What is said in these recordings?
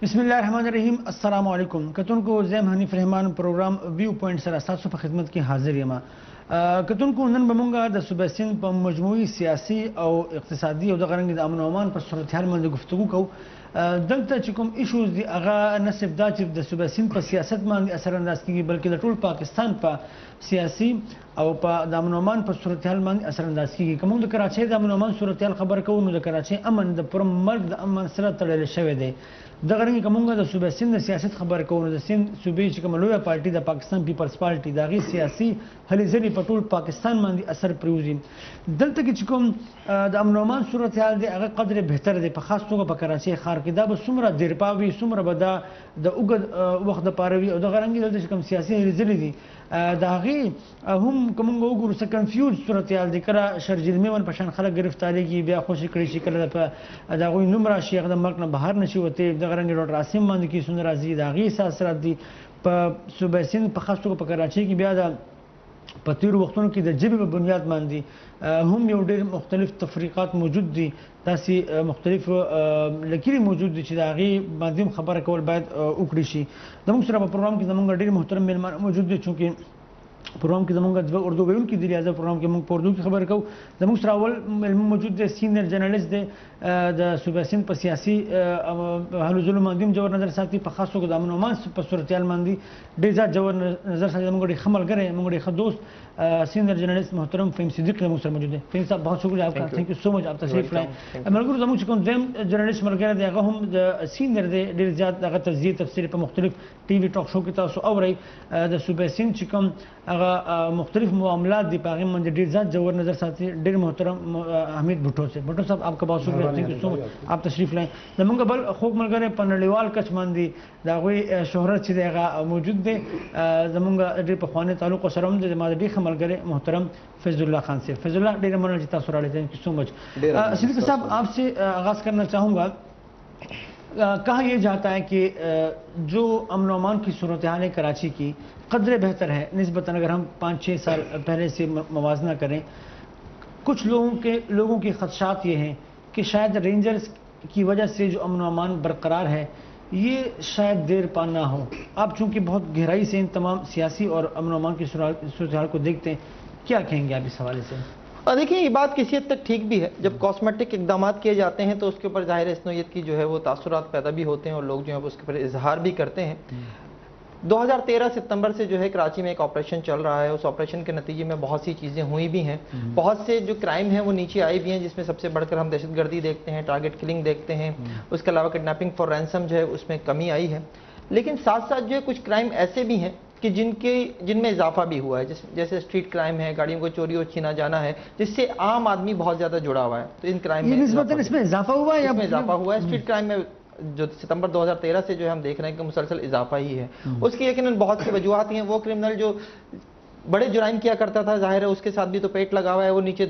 بسم الله الرحمن الرحیم. السلام علیکم. کتونکو زم حنیف رحمان پروګرام ویو پوینټ سره تاسو په خدمت کې حاضر یم. کتونکو نن بمونګه د صوبې سند په مجموعي سیاسي او اقتصادي او د غرنګ د امن او امان پر صورتحال باندې گفتگو کوو. دلته چې کوم ایشوز دي هغه نه صرف دا چې د صوبې سند په سیاست باندې اثر انداز کیږي بلکې د ټول پاکستان په سیاسي او په د امن او امان په صورتحال باندې اثر انداز کیږي. کوم د کراچۍ د امن او امان صورتحال خبر کوو نو د کراچۍ امن د پر مرګ د امن سره تړل شوی دی. د غرنګ کومګه د صوبې سند د سیاست خبر کوو نو د سند صوبې چې کوم لویه پارټي د پاکستان پیپلز پارټي د غي سیاسي هلې ځلې په ټول پاکستان باندې اثر پروزي. دلته کې چې کوم د امن او امان صورتحال دی هغه قدر بهتر دی په خاص توګه په کراچۍ ښار کې دا به څومره دیرپاوي څومره به دا د اوږد وخت دپاره وي او د غرنګ دلته چې کوم سیاسي هلې ځلې دي د هغې هم که موږ وګورو څه کنفیوز صورتحال دی. کله شرجلمې ون په شان خلک ګرفتارېږي بیا خوشي کړی شي کله د هغوی نوم راشي هغه د ملک نه بهر نه شي وتی د غرنګ ډاکټر عاصم باندې کیسونه راځي د هغې احساسات دي په صوبې سند په خاص توګه په کراچۍ کې بیا د په تیرو وختونو کې د ژبې په بنیاد باندې هم یو ډېر مختلف تفریقات موجود دي داسې مختلف لکیرې موجود دي چې د هغې باندې هم خبره کول باید وکړي شي. زموږ سره په پروګرام کې زموږ ډېر محترم میلمانه موجود دي چونکې پروګرام کې زموږ دوه اردو ویونکي دي لہذا پروګرام کې موږ په اردو کې خبرې کوو. زموږ سره اول میلمه موجود دی سینیئر جرنالست دی د صوبې سند په سیاسي هلو ځلو باندې هم جوور نظر ساتي په خاص توګه د امن او امان په صورتحال باندې ډېر زیات جوور نظر ساتي. زموږ ډېر ښه ملګری زموږ ډېر ښه دوست سینئر جرنلسٹ محترم فہیم صدیق زموږ سره موجود دی. فہیم صاحب بہت شکریہ آپ کا. تھینک یو سو مچ آپ تشریف لائیں. ملګرو زموږ چې کوم دویم جرنلسٹ ملګری دی هغه هم د سینیئر دی ډېر زیات هغه تجزیې تفسیر په مختلف ټي وي ټاک شو کې تاسو اورئ د صوبې سند چې کوم هغه مختلف معاملات دي په هغې باندې ډېر زیات جوور نظر ساتي ډېر محترم حمید بھٹو سے. بھٹو صاحب آپ کا بہت شکریہ. تھینک یو سو مچ آپ تشریف لائیں. زموږ بل خوږ ملګری په نړیوال کچ باندې د هغوی شهرت چې دی هغه موجود دی زموږ ډېر پخوانی تعلق سره هم دی زما د ډېر ښه ملګری محترم فیض اللہ خان سے. فیض اللہ ڈیرا منل جتا سورالی تھینک یو سو مچ. صدیق صاحب آپ سے آغاز کرنا چاہوں گا. کہا یہ جاتا ہے کہ جو امن و امان کی صورتحال ہے کراچی کی قدر بہتر ہے نسبتاً اگر ہم 5-6 سال پہلے سے موازنہ کریں. کچھ لوگوں کے خدشات یہ ہیں کہ شاید رینجرز کی وجہ سے جو امن و امان برقرار ہے یہ شاید دیر پا نہ ہو. آپ چونکہ بہت گہرائی سے ان تمام سیاسی اور امن و امان کی صورتحال کو دیکھتے ہیں کیا کہیں گے آپ اس حوالے سے؟ دیکھیں یہ بات کسی حد تک ٹھیک بھی ہے. جب کاسمیٹک اقدامات کیے جاتے ہیں تو اس کے اوپر ظاہر اس نوعیت کی جو ہے وہ تاثرات پیدا بھی ہوتے ہیں اور لوگ جو ہیں اس کے اوپر اظہار بھی کرتے ہیں. 2013 ستمبر سے جو ہے کراچی میں ایک آپریشن چل رہا ہے. اس آپریشن کے نتیجے میں بہت سی چیزیں ہوئی بھی ہیں. بہت سے جو کرائم ہیں وہ نیچے آئی بھی ہیں جس میں سب سے بڑھ کر ہم دہشت گردی دیکھتے ہیں ٹارگٹ کلنگ دیکھتے ہیں. اس کے علاوہ کڈنیپنگ فار رینسم جو ہے اس میں کمی آئی ہے. لیکن ساتھ ساتھ جو ہے کچھ کرائم ایسے بھی ہیں کہ جن میں اضافہ بھی ہوا ہے جیسے اسٹریٹ کرائم ہے گاڑیوں کو چوری اور چھینا جانا ہے جس سے عام آدمی بہت زیادہ جڑا ہوا ہے. تو ان کرائم میں اس میں اضافہ ہوا ہے. اس میں اضافہ ہوا ہے. اسٹریٹ کرائم میں جو ستمبر 2013 سے جو ہے ہم دیکھ رہے ہیں کہ مسلسل اضافہ ہی ہے. اس کی یقیناً بہت سی وجوہات ہیں. وہ کرمنل جو بڑے جرائم کیا کرتا تھا ظاہر ہے اس کے ساتھ بھی تو پیٹ لگا ہوا ہے. وہ نیچے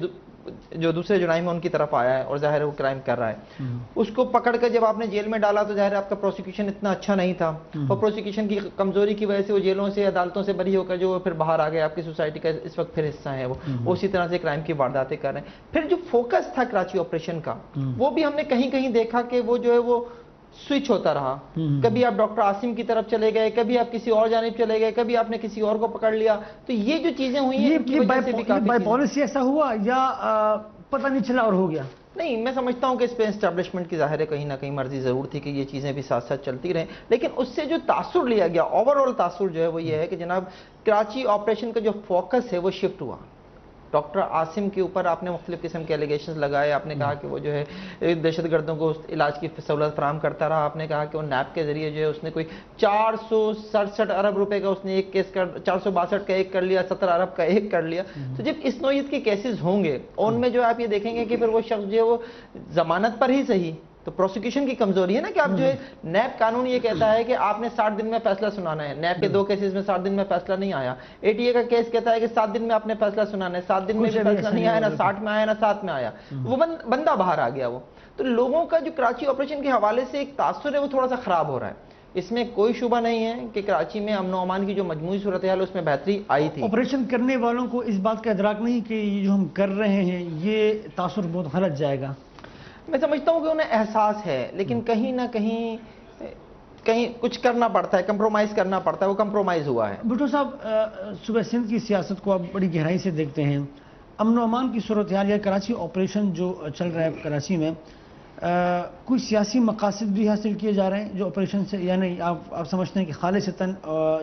جو دوسرے جرائم ہیں ان کی طرف آیا ہے اور ظاہر ہے وہ کرائم کر رہا ہے. اس کو پکڑ کر جب آپ نے جیل میں ڈالا تو ظاہر ہے آپ کا پروسیکیوشن اتنا اچھا نہیں تھا اور پروسیکیوشن کی کمزوری کی وجہ سے وہ جیلوں سے عدالتوں سے بری ہو کر جو پھر باہر آ گئے. آپ کی سوسائٹی کا اس وقت پھر حصہ ہے وہ اسی طرح سے کرائم کی وارداتیں کر رہے ہیں. پھر جو فوکس تھا کراچی آپریشن کا وہ بھی ہم نے کہیں کہیں دیکھا کہ وہ جو ہے وہ سوئچ ہوتا رہا. کبھی آپ ڈاکٹر عاصم کی طرف چلے گئے کبھی آپ کسی اور جانب چلے گئے کبھی آپ نے کسی اور کو پکڑ لیا. تو یہ جو چیزیں ہوئی ہیں یہ بائی پالیسی ایسا ہوا یا پتہ نہیں چلا اور ہو گیا؟ نہیں میں سمجھتا ہوں کہ اس پہ اسٹیبلشمنٹ کی ظاہر ہے کہیں نہ کہیں مرضی ضرور تھی کہ یہ چیزیں بھی ساتھ ساتھ چلتی رہیں. لیکن اس سے جو تاثر لیا گیا اوور آل تاثر جو ہے وہ یہ ہے کہ جناب کراچی آپریشن کا جو فوکس ہے وہ شفٹ ہوا. ڈاکٹر عاصم کے اوپر آپ نے مختلف قسم کے ایلیگیشنز لگائے. آپ نے کہا کہ وہ جو ہے دہشت گردوں کو علاج کی سہولت فراہم کرتا رہا. آپ نے کہا کہ وہ نیب کے ذریعے جو ہے اس نے کوئی 467 ارب روپے کا اس نے ایک کیس 462 کا ایک کر لیا 17 ارب کا ایک کر لیا. تو جب اس نوعیت کے کیسز ہوں گے ان میں جو آپ یہ دیکھیں گے کہ پھر وہ شخص جو ہے وہ ضمانت پر ہی صحیح تو پروسیکیوشن کی کمزوری ہے نا کہ آپ جو ہے نیب قانون یہ کہتا ہے کہ آپ نے 60 دن میں فیصلہ سنانا ہے. نیب کے 2 کیسز میں 60 دن میں فیصلہ نہیں آیا. ATA کا کیس کہتا ہے کہ 7 دن میں آپ نے فیصلہ سنانا ہے. 7 دن میں بھی فیصلہ نہیں آیا نہ 60 میں آیا نہ 7 میں آیا. وہ بندہ باہر آ گیا. وہ تو لوگوں کا جو کراچی آپریشن کے حوالے سے ایک تاثر ہے وہ تھوڑا سا خراب ہو رہا ہے. اس میں کوئی شبہ نہیں ہے کہ کراچی میں امن و امان کی جو مجموعی صورتحال اس میں بہتری آئی تھی. آپریشن کرنے والوں کو اس بات کا ادراک نہیں کہ یہ جو ہم کر رہے ہیں یہ تاثر بہت غلط جائے گا. میں سمجھتا ہوں کہ انہیں احساس ہے لیکن کہیں نہ کہیں کہیں کچھ کرنا پڑتا ہے, کمپرومائز کرنا پڑتا ہے, وہ کمپرومائز ہوا ہے. بھٹو صاحب, صوبہ سندھ کی سیاست کو آپ بڑی گہرائی سے دیکھتے ہیں. امن و امان کی صورتحال یا کراچی آپریشن جو چل رہا ہے کراچی میں, کوئی سیاسی مقاصد بھی حاصل کیے جا رہے ہیں جو آپریشن سے, یا نہیں آپ سمجھتے ہیں کہ خالصتاً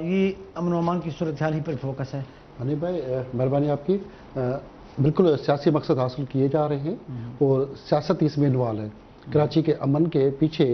یہ امن و امان کی صورتحال ہی پر فوکس ہے؟ حنیف بھائی مہربانی آپ کی, بالکل سیاسی مقصد حاصل کیے جا رہے ہیں اور سیاست اس میں انوالو ہے. کراچی کے امن کے پیچھے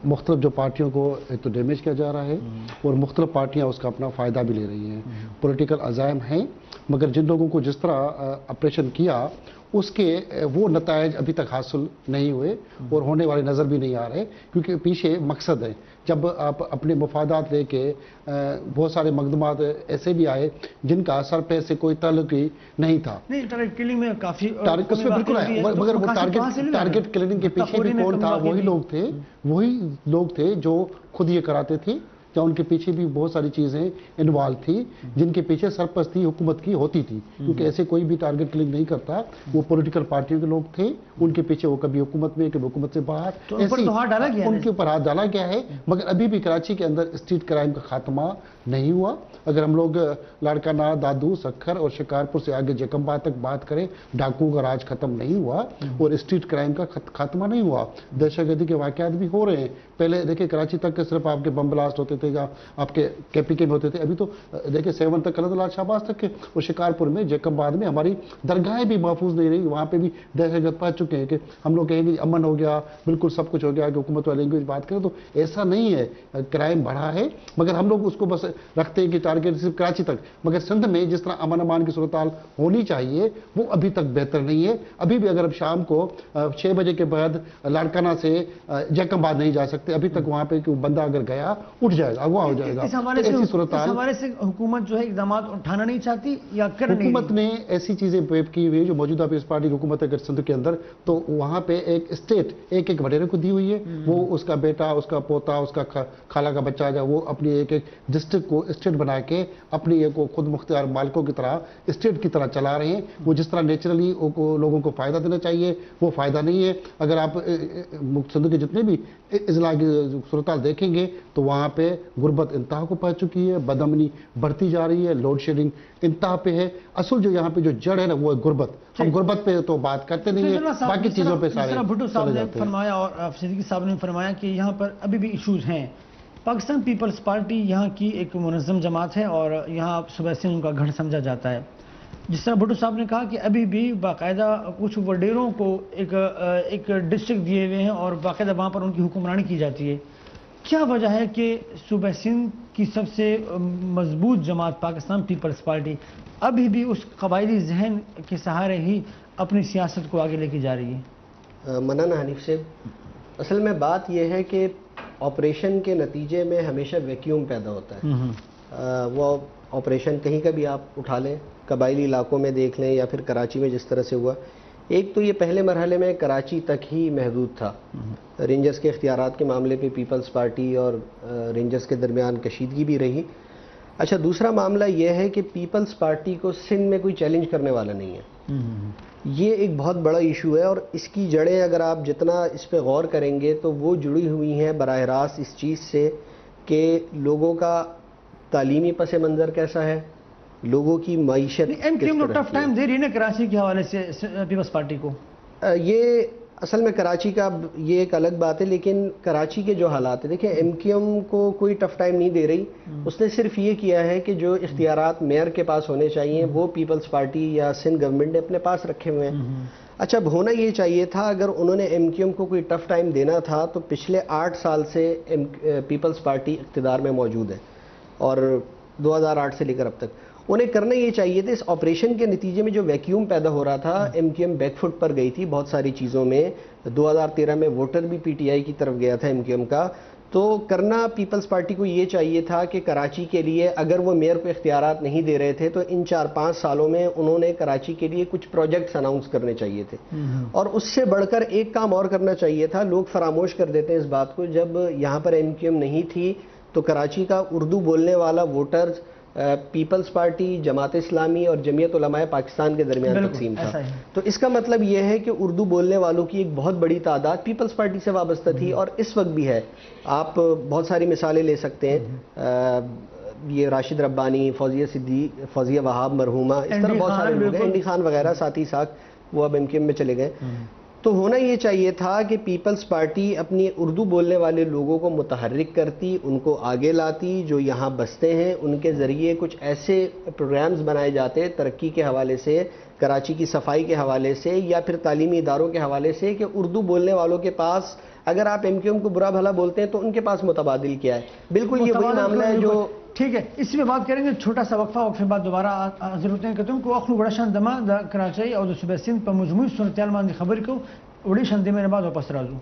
مختلف جو پارٹیوں کو ایک تو ڈیمیج کیا جا رہا ہے اور مختلف پارٹیاں اس کا اپنا فائدہ بھی لے رہی ہیں. پولیٹیکل عزائم ہیں, مگر جن لوگوں کو جس طرح آپریشن کیا اس کے وہ نتائج ابھی تک حاصل نہیں ہوئے اور ہونے والے نظر بھی نہیں آ رہے, کیونکہ پیچھے مقصد ہے. جب آپ اپنے مفادات لے کے بہت سارے مقدمات ایسے بھی آئے جن کا سر پہ سے کوئی تعلق ہی نہیں تھا. نہیں, ٹارگٹ کلنگ میں کافی اس میں بالکل ہے, مگر وہ ٹارگٹ کلنگ کے پیچھے بھی کون تھا؟ وہی لوگ تھے جو خود یہ کراتے تھے, یا ان کے پیچھے بھی بہت ساری چیزیں انوالو تھی جن کے پیچھے سرپرستی حکومت کی ہوتی تھی, کیونکہ ایسے کوئی بھی ٹارگٹ کلنگ نہیں کرتا. وہ پولیٹیکل پارٹیوں کے لوگ تھے, ان کے پیچھے وہ کبھی حکومت میں کبھی حکومت سے باہر, ان کے اوپر ہاتھ ڈالا گیا ہے. مگر ابھی بھی کراچی کے اندر اسٹریٹ کرائم کا خاتمہ نہیں ہوا. اگر ہم لوگ لاڑکانہ, دادو, سکھر اور شکارپور سے آگے جیکم آباد تک بات کریں, ڈاکوؤں کا راج ختم نہیں ہوا اور اسٹریٹ کرائم کا خاتمہ نہیں ہوا. دہشت گردی کے واقعات بھی ہو رہے ہیں. پہلے دیکھیں کراچی تک صرف آپ کے بم بلاسٹ ہوتے تھے یا آپ کے KPK میں ہوتے تھے, ابھی تو دیکھیں 7 تک کلندر شہباز تک کے, اور شکارپور میں, جیکم آباد میں ہماری درگاہیں بھی محفوظ نہیں رہی. وہاں پہ بھی دہشت گرد پہنچ چکے ہیں کہ ہم لوگ کہیں گے امن ہو گیا, بالکل سب کچھ ہو گیا, کہ حکومت والی لینگویج بات کریں تو ایسا نہیں ہے. کرائم بڑھا ہے, مگر ہم لوگ اس کو بس رکھتے ہیں کہ ٹارگیٹ صرف کراچی تک. مگر سندھ میں جس طرح امن امان کی صورتحال ہونی چاہیے وہ ابھی تک بہتر نہیں ہے. ابھی بھی اگر اب شام کو 6 بجے کے بعد لاڑکانہ سے جیکم آباد نہیں جا سکتے, ابھی تک وہاں پہ بندہ اگر گیا اٹھ جائے گا, اغوا ہو جائے گا. اس حوالے سے حکومت جو ہے اقدامات اٹھانا نہیں چاہتی یا کر نہیں؟ حکومت نے ایسی چیزیں کی ہوئی جو موجودہ پیپلز پارٹی کی حکومت ہے اگر سندھ کے اندر, تو وہاں پہ ایک اسٹیٹ ایک وڈیرے کو دی ہوئی ہے. وہ اس کا بیٹا, اس کا پوتا, اس کا خالہ کا بچہ جو وہ اپنی ایک ڈسٹرکٹ کو اسٹیٹ بنا کے اپنی ایک خود مختار مالکوں کی طرح اسٹیٹ کی طرح چلا رہے ہیں. وہ جس طرح نیچرلی لوگوں کو فائدہ دینا چاہیے وہ فائدہ نہیں ہے. اگر آپ سندھ کے جتنے بھی اضلاع کی صورتحال دیکھیں گے تو وہاں پہ غربت انتہا کو پہنچ چکی ہے, بدامنی بڑھتی جا رہی ہے, لوڈ شیڈنگ انتہا پہ ہے. اصل جو یہاں پہ جو جڑ ہے نا وہ ہے غربت. ہم غربت پہ تو بات کرتے نہیں ہیں, باقی چیزوں پہ سارے بھٹو صاحب نے فرمایا اور صدیقی صاحب نے فرمایا کہ یہاں پر ابھی بھی ایشوز ہیں. پاکستان پیپلز پارٹی یہاں کی ایک منظم جماعت ہے اور یہاں صوبہ سندھ کا گھر سمجھا جاتا ہے. جس طرح بھٹو صاحب نے کہا کہ ابھی بھی باقاعدہ کچھ وڈیروں کو ایک ڈسٹرکٹ دیے ہوئے ہیں اور باقاعدہ وہاں پر ان کی حکمرانی کی جاتی ہے. کیا وجہ ہے کہ صوبہ سندھ کی سب سے مضبوط جماعت پاکستان پیپلز پارٹی ابھی بھی اس قبائلی ذہن کے سہارے ہی اپنی سیاست کو آگے لے کے جا رہی ہے؟ منن حنیف سے, اصل میں بات یہ ہے کہ آپریشن کے نتیجے میں ہمیشہ ویکیوم پیدا ہوتا ہے. وہ آپریشن کہیں کا بھی آپ اٹھا لیں, قبائلی علاقوں میں دیکھ لیں یا پھر کراچی میں جس طرح سے ہوا. ایک تو یہ پہلے مرحلے میں کراچی تک ہی محدود تھا. رینجرز کے اختیارات کے معاملے پہ پیپلز پارٹی اور رینجرز کے درمیان کشیدگی بھی رہی. اچھا, دوسرا معاملہ یہ ہے کہ پیپلز پارٹی کو سندھ میں کوئی چیلنج کرنے والا نہیں ہے. یہ ایک بہت بڑا ایشو ہے اور اس کی جڑیں اگر آپ جتنا اس پہ غور کریں گے تو وہ جڑی ہوئی ہیں براہ راست اس چیز سے کہ لوگوں کا تعلیمی پس منظر کیسا ہے, لوگوں کی معیشت ٹف ٹائم دے رہی ہے نا کراچی کے حوالے سے پیپلز پارٹی کو. یہ اصل میں کراچی کا یہ ایک الگ بات ہے, لیکن کراچی کے جو حالات ہیں دیکھیں, MQM کو کوئی ٹف ٹائم نہیں دے رہی. اس نے صرف یہ کیا ہے کہ جو اختیارات میئر کے پاس ہونے چاہیے وہ پیپلز پارٹی یا سندھ گورنمنٹ نے اپنے پاس رکھے ہوئے ہیں. اچھا, اب ہونا یہ چاہیے تھا اگر انہوں نے MQM کو کوئی ٹف ٹائم دینا تھا تو پچھلے 8 سال سے پیپلز پارٹی اقتدار میں موجود ہے اور 2008 سے لے کر اب تک انہیں کرنا یہ چاہیے تھا. اس آپریشن کے نتیجے میں جو ویکیوم پیدا ہو رہا تھا, MQM بیک فٹ پر گئی تھی بہت ساری چیزوں میں. 2013 میں ووٹر بھی PTI کی طرف گیا تھا MQM کا. تو کرنا پیپلز پارٹی کو یہ چاہیے تھا کہ کراچی کے لیے اگر وہ میئر کو اختیارات نہیں دے رہے تھے تو ان 4-5 سالوں میں انہوں نے کراچی کے لیے کچھ پروجیکٹس اناؤنس کرنے چاہیے تھے. اور اس سے بڑھ کر ایک کام اور کرنا چاہیے تھا. لوگ فراموش کر دیتے ہیں اس بات کو, جب یہاں پر MQM نہیں تھی تو کراچی کا اردو بولنے والا voters Peoples party, Jamaat Islami اور جمعیت علماء پاکستان کے درمیان تقسیم تھا. تو اس کا مطلب یہ ہے کہ اردو بولنے والوں کی ایک بہت بڑی تعداد پیپلز پارٹی سے وابستہ تھی اور اس وقت بھی ہے. آپ بہت ساری مثالیں لے سکتے ہیں، یہ راشد ربانی، فوزیہ صدیق، فوزیہ وہاب مرحومہ، اس طرح بہت سارے لوگ ہیں، انڈی خان وغیرہ، ساتھی ساتھ وہ اب MQM میں چلے گئے. تو ہونا یہ چاہیے تھا کہ پیپلز پارٹی اپنی اردو بولنے والے لوگوں کو متحرک کرتی، ان کو آگے لاتی، جو یہاں بستے ہیں ان کے ذریعے کچھ ایسے پروگرامز بنائے جاتے ترقی کے حوالے سے، کراچی کی صفائی کے حوالے سے، یا پھر تعلیمی اداروں کے حوالے سے، کہ اردو بولنے والوں کے پاس اگر آپ MQM کو برا بھلا بولتے ہیں تو ان کے پاس متبادل کیا ہے. بالکل یہ وہی معاملہ ہے جو ٹھیک ہے. اس میں بات کریں گے، چھوٹا سا وقفے بعد دوبارہ حاضر ہوتے ہیں. کہ تم کو اخلو بڑا شان دما دا کراچی اور صوبہ سندھ پر مجموعی صورتحال باندې خبر کو وړي شان دې بعد واپس راځو.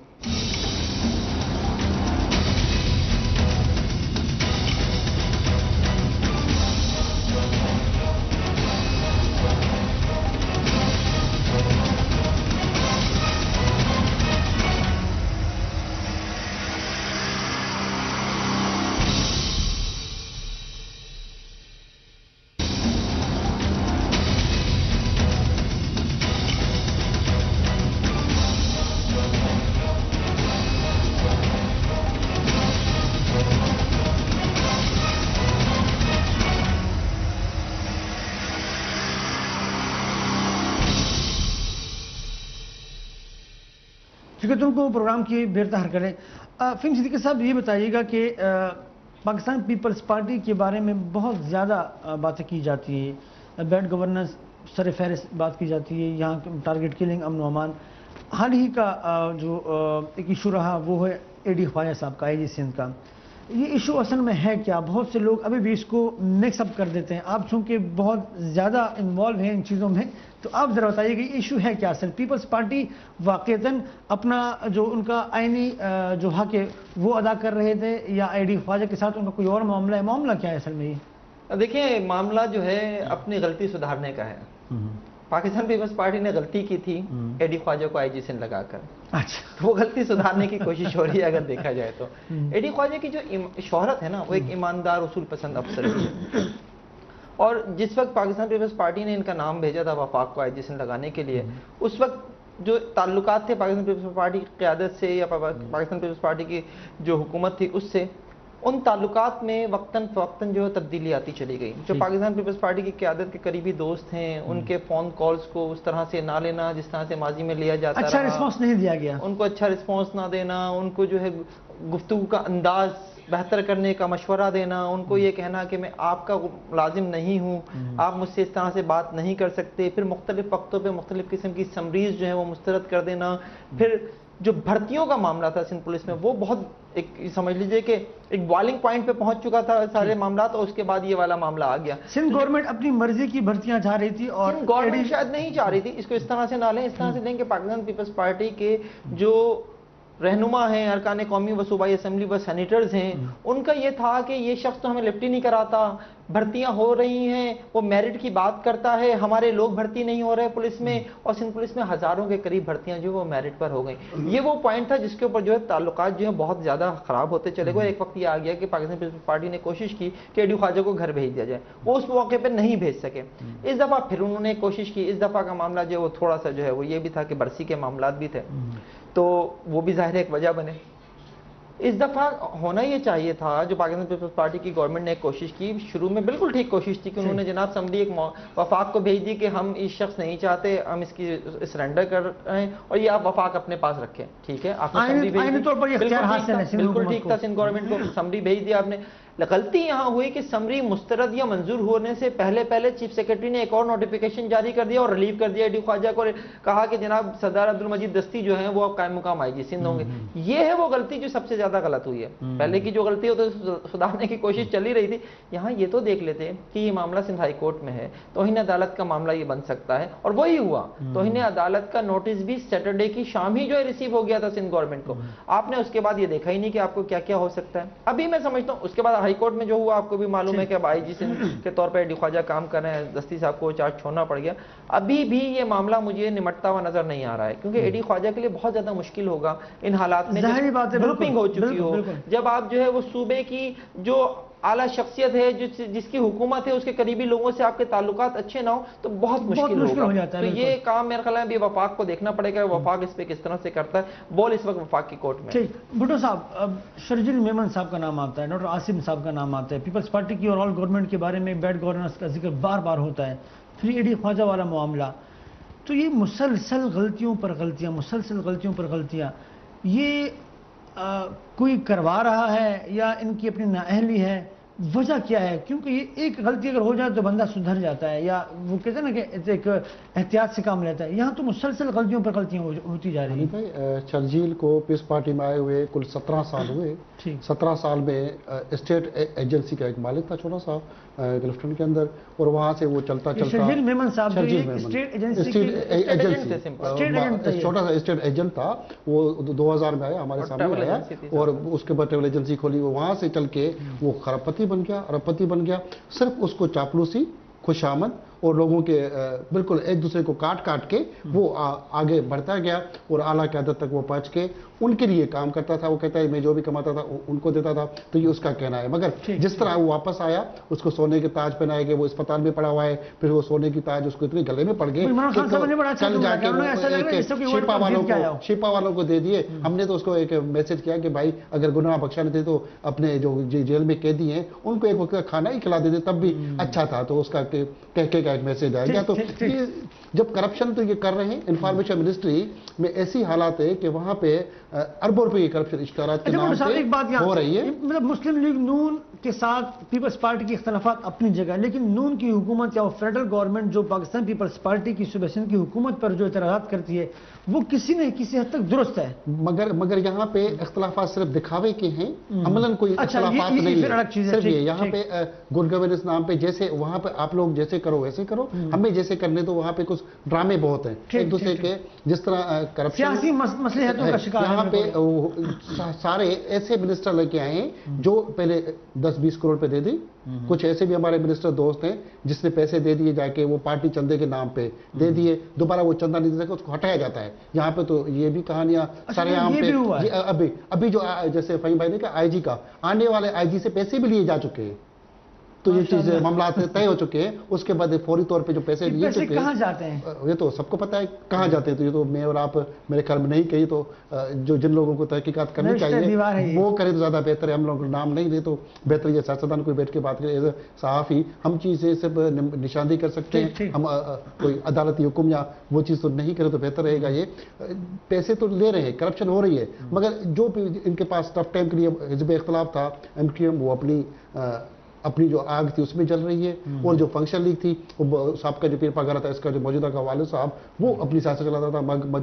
چونکہ تم کو پروگرام کی بہتر حر کریں. فہیم صدیقی صاحب یہ بتائیے گا کہ پاکستان پیپلز پارٹی کے بارے میں بہت زیادہ باتیں کی جاتی ہے، بیڈ گورننس سر فہرست بات کی جاتی ہے، یہاں ٹارگٹ کلنگ، امن و امان. حال ہی کا جو ایک ایشو رہا وہ ہے AD خواجہ صاحب کا، IG سندھ کا. یہ ایشو اصل میں ہے کیا؟ بہت سے لوگ ابھی بھی اس کو مکس اپ کر دیتے ہیں. آپ چونکہ بہت زیادہ انوالو ہیں ان چیزوں میں، تو آپ ذرا بتائیے کہ ایشو ہے کیا اصل؟ پیپلز پارٹی واقعتاً اپنا جو ان کا آئینی جو حق ہے وہ ادا کر رہے تھے، یا AD خواجہ کے ساتھ ان کا کوئی اور معاملہ ہے؟ معاملہ کیا ہے اصل میں یہ؟ دیکھیں، معاملہ جو ہے اپنی غلطی سدھارنے کا ہے. پاکستان پیپلز پارٹی نے غلطی کی تھی AD خواجہ کو IG سندھ لگا کر. اچھا، وہ غلطی سدھارنے کی کوشش ہو رہی ہے اگر دیکھا جائے تو. AD خواجہ کی جو شہرت ہے نا، وہ ایک ایماندار، اصول پسند افسر ہے. اور جس وقت پاکستان پیپلز پارٹی نے ان کا نام بھیجا تھا وفاق کو IG سندھ لگانے کے لیے، اس وقت جو تعلقات تھے پاکستان پیپلز پارٹی کی قیادت سے یا پاکستان پیپلز پارٹی کی جو حکومت تھی اس سے، ان تعلقات میں وقتاً فوقتاً جو تبدیلی آتی چلی گئی. جو پاکستان پیپلز پارٹی کی قیادت کے قریبی دوست ہیں، ان کے فون کالز کو اس طرح سے نہ لینا جس طرح سے ماضی میں لیا جاتا، اچھا رسپانس نہیں دیا گیا، ان کو اچھا رسپانس نہ دینا، ان کو جو ہے گفتگو کا انداز بہتر کرنے کا مشورہ دینا، ان کو یہ کہنا کہ میں آپ کا ملازم نہیں ہوں، آپ مجھ سے اس طرح سے بات نہیں کر سکتے. پھر مختلف وقتوں پہ مختلف قسم کی سمریز جو ہے وہ مسترد کر دینا. پھر جو بھرتیوں کا معاملہ تھا سندھ پولیس میں، وہ بہت ایک سمجھ لیجئے کہ ایک بوائلنگ پوائنٹ پہ پہنچ چکا تھا سارے معاملات، اور اس کے بعد یہ والا معاملہ آ گیا. سندھ گورنمنٹ اپنی مرضی کی بھرتیاں چاہ رہی تھی، اور سندھ گورنمنٹ شاید نہیں چاہ رہی تھی. اس کو اس طرح سے نہ لیں، اس طرح سے لیں کہ پاکستان پیپلز پارٹی کے جو رہنما ہیں، ارکان قومی و صوبائی اسمبلی و سینیٹرز ہیں، ان کا یہ تھا کہ یہ شخص تو ہمیں لفٹ ہی نہیں کراتا، بھرتیاں ہو رہی ہیں، وہ میرٹ کی بات کرتا ہے، ہمارے لوگ بھرتی نہیں ہو رہے پولیس میں، اور سندھ پولیس میں ہزاروں کے قریب بھرتیاں جو وہ میرٹ پر ہو گئیں. یہ وہ پوائنٹ تھا جس کے اوپر جو ہے تعلقات جو ہیں بہت زیادہ خراب ہوتے چلے گئے. ایک وقت یہ آ گیا کہ پاکستان پیپلز پارٹی نے کوشش کی کہ AD خواجہ کو گھر بھیج دیا جائے، وہ اس موقع پہ نہیں بھیج سکے. اس دفعہ پھر انہوں نے کوشش کی. اس دفعہ کا معاملہ جو ہے وہ تھوڑا سا جو ہے وہ یہ بھی تھا کہ برسی کے معاملات بھی تھے، تو وہ بھی ظاہر ایک وجہ بنے. اس دفعہ ہونا یہ چاہیے تھا، جو پاکستان پیپلز پارٹی کی گورنمنٹ نے ایک کوشش کی، شروع میں بالکل ٹھیک کوشش تھی کہ انہوں نے جناب سمبلی ایک وفاق کو بھیج دی کہ ہم اس شخص نہیں چاہتے، ہم اس کی سرنڈر کر رہے ہیں، اور یہ آپ وفاق اپنے پاس رکھیں. ٹھیک ہے، آپ نے سمبلی بھیج دی، بالکل ٹھیک تھا. سندھ گورنمنٹ کو سمبلی بھیج دیا آپ نے. غلطی یہاں ہوئی کہ سمری مسترد یا منظور ہونے سے پہلے چیف سیکرٹری نے ایک اور نوٹیفیکیشن جاری کر دیا اور ریلیو کر دیا AD خواجہ کو، کہا کہ جناب سردار عبدالمجید دستی جو ہیں وہ اب قائم مقام IG سندھ ہوں گے. یہ ہے وہ غلطی جو سب سے زیادہ غلط ہوئی ہے. پہلے کی جو غلطی ہو تو سدھارنے کی کوشش چل ہی رہی تھی. یہاں یہ تو دیکھ لیتے کہ یہ معاملہ سندھ ہائی کورٹ میں ہے، توہین عدالت کا معاملہ یہ بن سکتا ہے، اور وہی ہوا. توہین عدالت کا نوٹس بھی سیٹرڈے کی شام ہی جو ہے ریسیو ہو گیا تھا سندھ گورنمنٹ کو. آپ نے اس کے بعد یہ دیکھا ہی نہیں کہ آپ کو کیا کیا ہو سکتا ہے. ابھی میں سمجھتا ہوں اس کے بعد ہائی کورٹ میں جو ہوا، آپ کو بھی معلوم ہے کہ اب IG سندھ کے طور پہ AD خواجہ کام کر رہے ہیں، دستی صاحب کو چارج چھوڑنا پڑ گیا. ابھی بھی یہ معاملہ مجھے نمٹتا ہوا نظر نہیں آ رہا ہے، کیونکہ AD خواجہ کے لیے بہت زیادہ مشکل ہوگا ان حالات میں، گروپنگ ہو چکی ہو، جب آپ جو ہے وہ صوبے کی جو اعلیٰ شخصیت ہے جس کی حکومت ہے، اس کے قریبی لوگوں سے آپ کے تعلقات اچھے نہ ہوں تو بہت مشکل ہوگا. تو یہ کام میرے خیال میں ابھی وفاق کو دیکھنا پڑے گا، وفاق اس پہ کس طرح سے کرتا ہے. بال اس وقت وفاق کی کورٹ میں. بھٹو صاحب، اب شرجیل میمن صاحب کا نام آتا ہے، ڈاکٹر عاصم صاحب کا نام آتا ہے، پیپلز پارٹی کی اور آل گورنمنٹ کے بارے میں بیڈ گورننس کا ذکر بار بار ہوتا ہے، 3AD خواجہ والا معاملہ. تو یہ مسلسل غلطیوں پر غلطیاں یہ کوئی کروا رہا ہے یا ان کی اپنی نااہلی ہے؟ وجہ کیا ہے؟ کیونکہ یہ ایک غلطی اگر ہو جائے تو بندہ سدھر جاتا ہے، یا وہ کہتے ہیں نا کہ ایک احتیاط سے کام لیتا ہے. یہاں تو مسلسل غلطیوں پر غلطیاں ہوتی جا رہی ہیں. شرجیل کو پیس پارٹی میں آئے ہوئے کل 17 سال ہوئے. 17 سال میں اسٹیٹ ایجنسی کا ایک مالک تھا چھوٹا سا گلفٹن کے اندر، اور وہاں سے وہ چلتا شرجیل میمن صاحب چھوٹا سا اسٹیٹ ایجنٹ تھا. وہ 2000 میں آیا، ہمارے سامنے آیا، اور اس کے بعد ٹریول ایجنسی کھولی. وہاں سے چل کے وہ اربپتی بن گیا. صرف اس کو چاپلوسی، خوش آمد اور لوگوں کے بالکل ایک دوسرے کو کاٹ کے وہ آگے بڑھتا گیا، اور اعلیٰ قیادت تک وہ پہنچ کے ان کے لیے کام کرتا تھا. وہ کہتا ہے میں جو بھی کماتا تھا ان کو دیتا تھا. تو یہ اس کا کہنا ہے. مگر جس طرح وہ واپس آیا، اس کو سونے کے تاج پہنائے گئے، وہ اسپتال میں پڑا ہوا ہے، پھر وہ سونے کی تاج اس کو اتنے گلے میں پڑ گئے کل جا کے شیپا والوں کو دے دیے. ہم نے تو اس کو ایک میسج کیا کہ بھائی اگر گناہ بخشا نہیں تھے تو اپنے جو جیل میں قیدی ہیں ان کو ایک وقت کا کھانا ہی کھلا دیتے، تب بھی اچھا تھا. تو اس کا کہہ ایک میسج آئے گا. تو جب کرپشن تو یہ کر رہے ہیں، انفارمیشن منسٹری میں ایسی حالات ہے کہ وہاں پہ اربوں روپے کی کرپشن اشتہارات کے نام پہ ہو رہی ہے. مطلب مسلم لیگ نون کے ساتھ پیپلز پارٹی کے اختلافات اپنی جگہ، لیکن نون کی حکومت یا فیڈرل گورنمنٹ جو پاکستان پیپلز پارٹی کی صوبہ سندھ کی حکومت پر جو اعتراضات کرتی ہے وہ کسی نہ کسی حد تک درست ہے. مگر یہاں پہ اختلافات صرف دکھاوے کے ہیں، عملاً کوئی اختلافات نہیں ہے. صرف یہ یہاں پہ گڈ گورننس نام پہ جیسے وہاں پہ آپ لوگ جیسے کرو ویسے کرو، ہمیں جیسے کرنے تو وہاں پہ کچھ ڈرامے بہت ہیں ایک دوسرے کے. جس طرح کرپشن سیاسی مصلحتوں کا شکار یہاں پہ سارے ایسے منسٹر لے کے آئے ہیں جو پہلے 10-20 کروڑ پہ دے دی. کچھ ایسے بھی ہمارے منسٹر دوست ہیں جس نے پیسے دے دیے جا کے، وہ پارٹی چندے کے نام پہ دے دیے، دوبارہ وہ چندہ نہیں دے سکے، اس کو ہٹایا جاتا ہے. یہاں پہ تو یہ بھی کہانیاں سارے عام پہ ابھی جو جیسے فہیم بھائی نے کہا IG کا آنے والے IG سے پیسے بھی لیے جا چکے ہیں. تو یہ چیز معاملات طے ہو چکے ہیں. اس کے بعد فوری طور پہ جو پیسے لیے چکے کہاں جاتے ہیں یہ تو سب کو پتا ہے کہاں جاتے ہیں. تو یہ تو میں اور آپ میرے خیال میں نہیں کہی، تو جو جن لوگوں کو تحقیقات کرنی چاہیے وہ کرے تو زیادہ بہتر ہے. ہم لوگوں کو نام نہیں دے تو بہتر ہے. سیاستدان کوئی بیٹھ کے بات کرے، ایز اے صحافی ہم چیزیں صرف نشاندہی کر سکتے ہیں. ہم کوئی عدالتی حکم یا وہ چیز تو نہیں کرے تو بہتر رہے گا. یہ پیسے تو لے رہے ہیں، کرپشن ہو رہی ہے، مگر جو ان کے پاس ٹف ٹائم کے لیے حزب اختلاف تھا MQM، وہ اپنی جو آگ تھی اس میں جل رہی ہے. اور جو فنکشن لیگ تھی، وہ صاحب کا جو پیر پاگارا تھا، اس کا جو موجودہ کا والد صاحب وہ اپنی سیاست چلاتا تھا.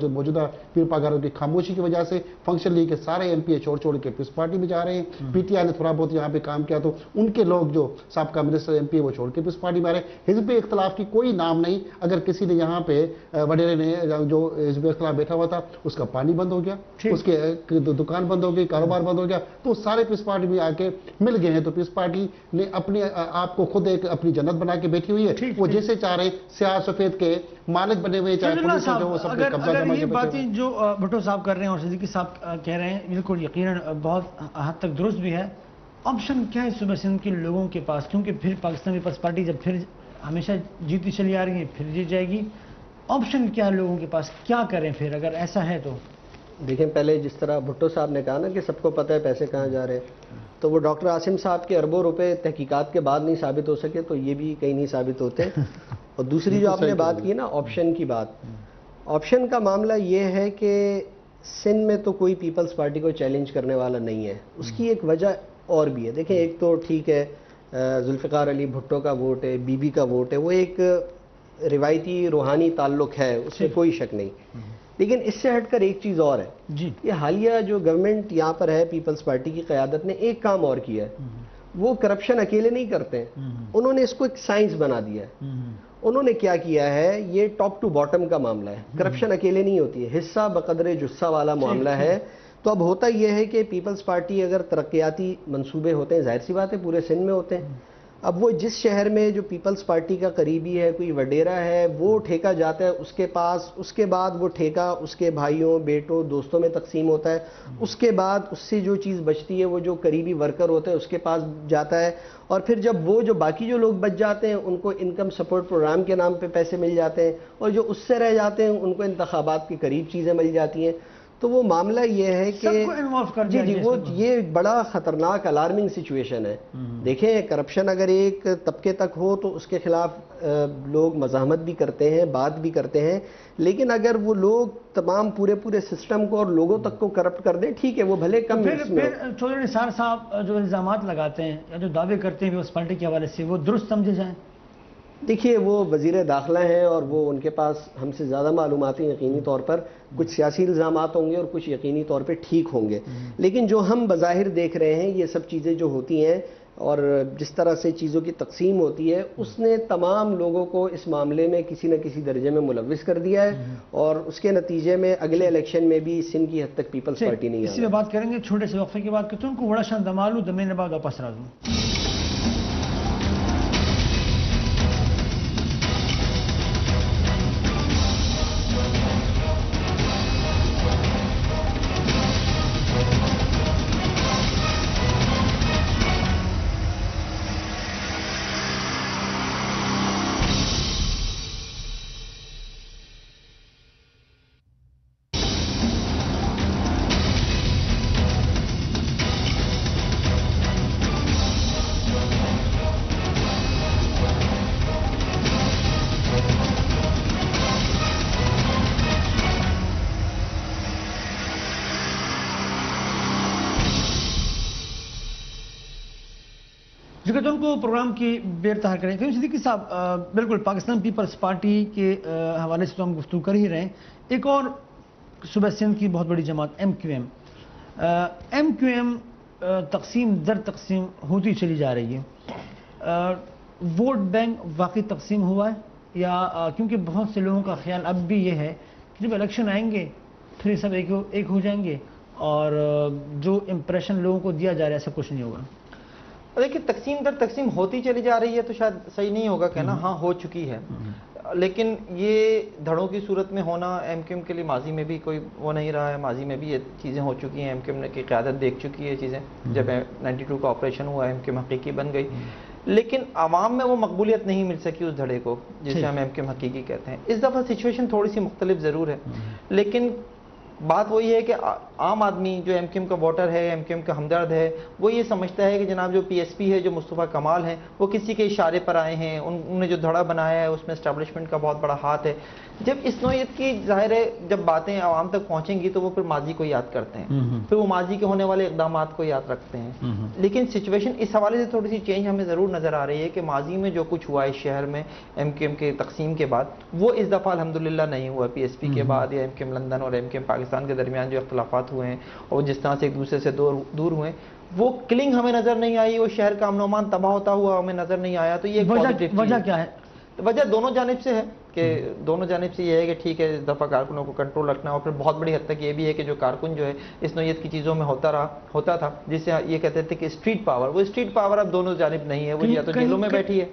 موجودہ پیر پاگارا کی خاموشی کی وجہ سے فنکشن لیگ کے سارے MP چھوڑ کے پیپلز پارٹی میں جا رہے ہیں. PTI نے تھوڑا بہت یہاں پہ کام کیا تو ان کے لوگ جو صاحب کا منسٹر MP وہ چھوڑ کے پیپلز پارٹی میں آ رہے ہیں. حزب اختلاف کی کوئی نام نہیں. اگر کسی نے یہاں پہ وڈیرے نے جو حزب اختلاف بیٹھا ہوا تھا اس کا پانی بند ہو گیا، اس کے دکان بند ہو گئی، کاروبار بند ہو گیا، تو سارے پیپلز پارٹی میں آ کے مل گئے ہیں. تو پیپلز پارٹی نے اپنے آپ کو خود ایک اپنی جنت بنا کے بیٹھی ہوئی ہے. وہ جیسے چاہ رہے سیاہ سفید کے مالک بنے ہوئے، چاہے پولیس ہو وہ سب قبضہ جما کے. یہ باتیں جو بھٹو صاحب کر رہے ہیں اور صدیقی صاحب کہہ رہے ہیں بالکل یقیناً بہت حد تک درست بھی ہے. آپشن کیا ہے صوبہ سندھ کے لوگوں کے پاس؟ کیونکہ پھر پاکستان پیپلز پارٹی جب پھر ہمیشہ جیتی چلی آ رہی ہے، پھر جیت جائے گی. آپشن کیا ہے لوگوں کے پاس؟ کیا کریں پھر اگر ایسا ہے تو؟ دیکھیں، پہلے جس طرح بھٹو صاحب نے کہا نا کہ سب کو پتہ ہے پیسے کہاں جا رہے ہیں، تو وہ ڈاکٹر عاصم صاحب کے اربوں روپے تحقیقات کے بعد نہیں ثابت ہو سکے تو یہ بھی کہیں نہیں ثابت ہوتے. اور دوسری جو آپ نے بات کی نا آپشن کی بات، آپشن کا معاملہ یہ ہے کہ سندھ میں تو کوئی پیپلز پارٹی کو چیلنج کرنے والا نہیں ہے. اس کی ایک وجہ اور بھی ہے. دیکھیں، ایک تو ٹھیک ہے ذوالفقار علی بھٹو کا ووٹ ہے، بی بی کا ووٹ ہے، وہ ایک روایتی روحانی تعلق ہے، اس میں کوئی شک نہیں. لیکن اس سے ہٹ کر ایک چیز اور ہے جی. یہ حالیہ جو گورنمنٹ یہاں پر ہے پیپلز پارٹی کی قیادت نے ایک کام اور کیا ہے. وہ کرپشن اکیلے نہیں کرتے ہیں، انہوں نے اس کو ایک سائنس بنا دیا ہے. انہوں نے کیا کیا ہے، یہ ٹاپ ٹو باٹم کا معاملہ ہے. کرپشن اکیلے نہیں ہوتی ہے، حصہ بقدر جثہ والا معاملہ ہے. تو اب ہوتا یہ ہے کہ پیپلز پارٹی اگر ترقیاتی منصوبے ہوتے ہیں، ظاہر سی بات ہے پورے سندھ میں ہوتے ہیں، اب وہ جس شہر میں جو پیپلز پارٹی کا قریبی ہے، کوئی وڈیرا ہے، وہ ٹھیکہ جاتا ہے اس کے پاس، اس کے بعد وہ ٹھیکہ اس کے بھائیوں بیٹوں دوستوں میں تقسیم ہوتا ہے، اس کے بعد اس سے جو چیز بچتی ہے وہ جو قریبی ورکر ہوتا ہے اس کے پاس جاتا ہے، اور پھر جب وہ جو باقی جو لوگ بچ جاتے ہیں ان کو انکم سپورٹ پروگرام کے نام پہ پیسے مل جاتے ہیں، اور جو اس سے رہ جاتے ہیں ان کو انتخابات کے قریب چیزیں مل جاتی ہیں۔ تو وہ معاملہ یہ ہے کہ سب کو انوالو کر دیا جی وہ یہ بڑا خطرناک الارمنگ سچویشن ہے۔ دیکھیں کرپشن اگر ایک طبقے تک ہو تو اس کے خلاف لوگ مزاحمت بھی کرتے ہیں، بات بھی کرتے ہیں، لیکن اگر وہ لوگ تمام پورے سسٹم کو اور لوگوں تک کو کرپٹ کر دیں، ٹھیک ہے وہ بھلے کم۔ پھر چودھری نثار صاحب جو الزامات لگاتے ہیں یا جو دعوے کرتے ہیں پیپلز پارٹی کے حوالے سے، وہ درست سمجھے جائیں؟ دیکھیے وہ وزیر داخلہ ہیں اور وہ ان کے پاس ہم سے زیادہ معلومات ہیں، یقینی طور پر کچھ سیاسی الزامات ہوں گے اور کچھ یقینی طور پہ ٹھیک ہوں گے، لیکن جو ہم بظاہر دیکھ رہے ہیں یہ سب چیزیں جو ہوتی ہیں اور جس طرح سے چیزوں کی تقسیم ہوتی ہے، اس نے تمام لوگوں کو اس معاملے میں کسی نہ کسی درجے میں ملوث کر دیا ہے، اور اس کے نتیجے میں اگلے الیکشن میں بھی سندھ کی حد تک پیپلز پارٹی نہیں اسی میں بات کریں گے چھوٹے سے وقفے کے بعد کہ تم کو بڑا شان دمالو دمین بعد واپس راضوں۔ جگہ ان کو پروگرام کی بیر تحر کریں۔ فہیم صدیقی صاحب، بالکل پاکستان پیپلز پارٹی کے حوالے سے تو ہم گفتگو کر ہی رہے ہیں، ایک اور صوبہ سندھ کی بہت بڑی جماعت ایم کیو ایم تقسیم در تقسیم ہوتی چلی جا رہی ہے۔ ووٹ بینک واقعی تقسیم ہوا ہے یا کیونکہ بہت سے لوگوں کا خیال اب بھی یہ ہے کہ جب الیکشن آئیں گے پھر یہ سب ایک ہو جائیں گے اور جو امپریشن لوگوں کو دیا جا رہا ہے ایسا کچھ نہیں ہوگا؟ دیکھیں تقسیم در تقسیم ہوتی چلی جا رہی ہے تو شاید صحیح نہیں ہوگا کہنا، ہاں ہو چکی ہے، لیکن یہ دھڑوں کی صورت میں ہونا ایم کیو ایم کے لیے ماضی میں بھی کوئی وہ نہیں رہا ہے، ماضی میں بھی یہ چیزیں ہو چکی ہیں، ایم کیو ایم کی قیادت دیکھ چکی ہے چیزیں، جب 92 کا آپریشن ہوا ایم کیو ایم حقیقی بن گئی، لیکن عوام میں وہ مقبولیت نہیں مل سکی اس دھڑے کو جسے ہم ایم کیو ایم حقیقی کہتے ہیں۔ اس دفعہ سچویشن تھوڑی سی مختلف ضرور ہے، لیکن بات وہی ہے کہ عام آدمی جو ایم کیو ایم کا ووٹر ہے، ایم کیو ایم کا ہمدرد ہے، وہ یہ سمجھتا ہے کہ جناب جو پی ایس پی ہے، جو مصطفیٰ کمال ہیں، وہ کسی کے اشارے پر آئے ہیں، انہوں نے جو دھڑا بنایا ہے اس میں اسٹیبلشمنٹ کا بہت بڑا ہاتھ ہے۔ جب اس نوعیت کی ظاہر ہے جب باتیں عوام تک پہنچیں گی تو وہ پھر ماضی کو یاد کرتے ہیں، پھر وہ ماضی کے ہونے والے اقدامات کو یاد رکھتے ہیں، لیکن سچویشن اس حوالے سے تھوڑی سی چینج ہمیں ضرور نظر آ رہی ہے کہ ماضی میں جو کچھ ہوا اس شہر میں ایم کیو ایم کے تقسیم کے بعد وہ اس دفعہ الحمدللہ نہیں ہوا۔ پی ایس پی کے بعد یا ایم کیو ایم لندن اور ایم کیو ایم پاکستان کے درمیان جو اختلافات ہوئے ہیں اور جس طرح سے ایک دوسرے سے دور ہوئے، وہ کلنگ ہمیں نظر نہیں آئی، وہ شہر کا امن و امان تباہ ہوتا ہوا ہمیں نظر نہیں آیا۔ تو یہ وجہ کیا ہے؟ وجہ دونوں جانب سے ہے کہ دونوں جانب سے یہ ہے کہ ٹھیک ہے اس دفعہ کارکنوں کو کنٹرول رکھنا، اور پھر بہت بڑی حد تک یہ بھی ہے کہ جو کارکن جو ہے اس نوعیت کی چیزوں میں ہوتا تھا جس سے یہ کہتے تھے کہ اسٹریٹ پاور، وہ اسٹریٹ پاور اب دونوں جانب نہیں ہے، وہ یا تو جیلوں میں بیٹھی ہے